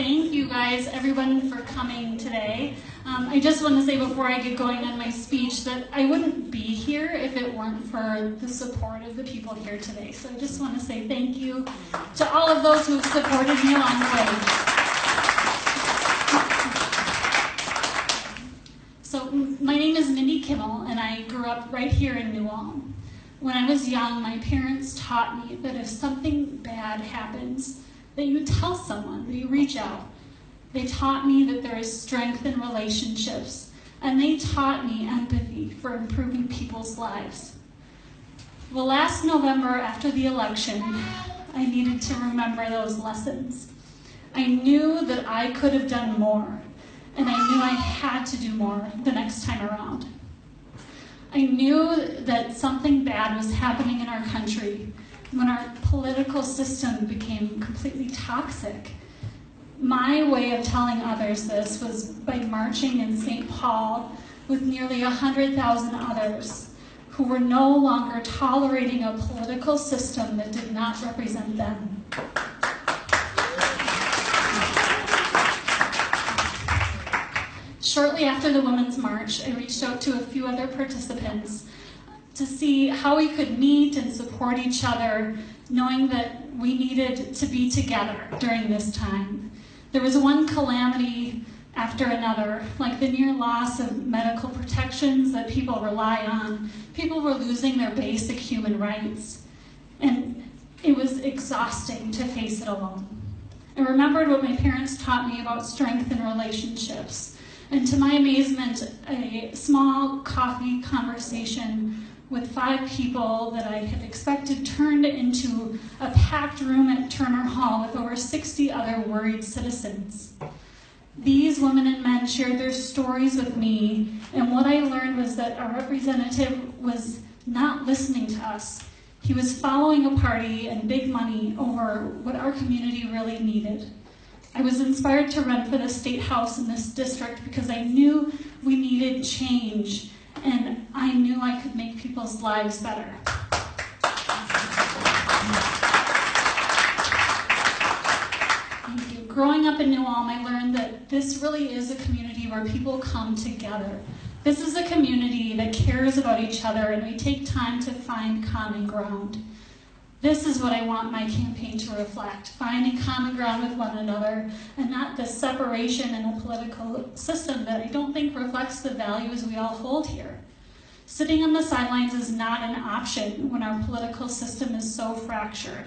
thank you guys, everyone, for coming today. I just want to say before I get going on my speech that I wouldn't be here if it weren't for the support of the people here today. So I just want to say thank you to all of those who have supported me along the way. So my name is Mindy Kimmel, and I grew up right here in New Ulm. When I was young, my parents taught me that if something bad happens, that you tell someone, that you reach out. They taught me that there is strength in relationships, and they taught me empathy for improving people's lives. Well, last November after the election, I needed to remember those lessons. I knew that I could have done more, and I knew I had to do more the next time around. I knew that something bad was happening in our country when our political system became completely toxic. My way of telling others this was by marching in St. Paul with nearly 100,000 others who were no longer tolerating a political system that did not represent them. Shortly after the Women's March, I reached out to a few other participants to see how we could meet and support each other, knowing that we needed to be together during this time. There was one calamity after another, like the near loss of medical protections that people rely on. People were losing their basic human rights, and it was exhausting to face it alone. I remembered what my parents taught me about strength in relationships, and to my amazement, a small coffee conversation with 5 people that I had expected turned into a packed room at Turner Hall with over 60 other worried citizens. These women and men shared their stories with me, and what I learned was that our representative was not listening to us. He was following a party and big money over what our community really needed. I was inspired to run for the state house in this district because I knew we needed change, and I knew I could make people's lives better. Thank you. Growing up in New Ulm, I learned that this really is a community where people come together. This is a community that cares about each other, and we take time to find common ground. This is what I want my campaign to reflect, finding common ground with one another, and not the separation in a political system that I don't think reflects the values we all hold here. Sitting on the sidelines is not an option when our political system is so fractured,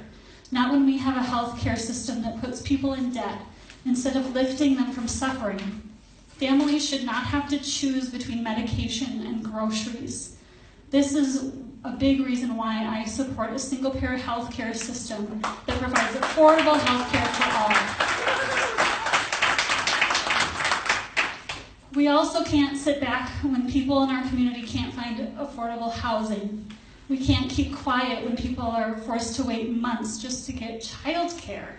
not when we have a healthcare system that puts people in debt instead of lifting them from suffering. Families should not have to choose between medication and groceries. This is a big reason why I support a single-payer healthcare system that provides affordable healthcare for all. We also can't sit back when people in our community can't find affordable housing. We can't keep quiet when people are forced to wait months just to get childcare.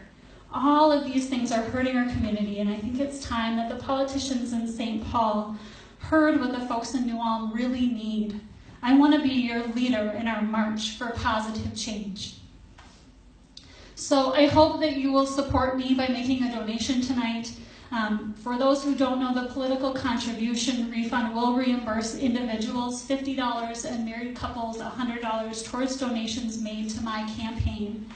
All of these things are hurting our community, and I think it's time that the politicians in St. Paul heard what the folks in New Ulm really need. I want to be your leader in our march for positive change. So I hope that you will support me by making a donation tonight. For those who don't know, the political contribution refund will reimburse individuals $50 and married couples $100 towards donations made to my campaign.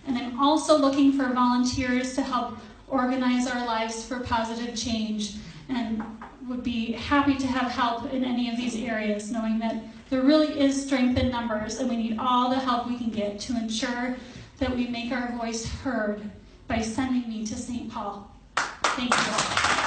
And I'm also looking for volunteers to help organize our lives for positive change, and would be happy to have help in any of these areas, knowing that there really is strength in numbers, and we need all the help we can get to ensure that we make our voice heard by sending me to St. Paul. Thank you all.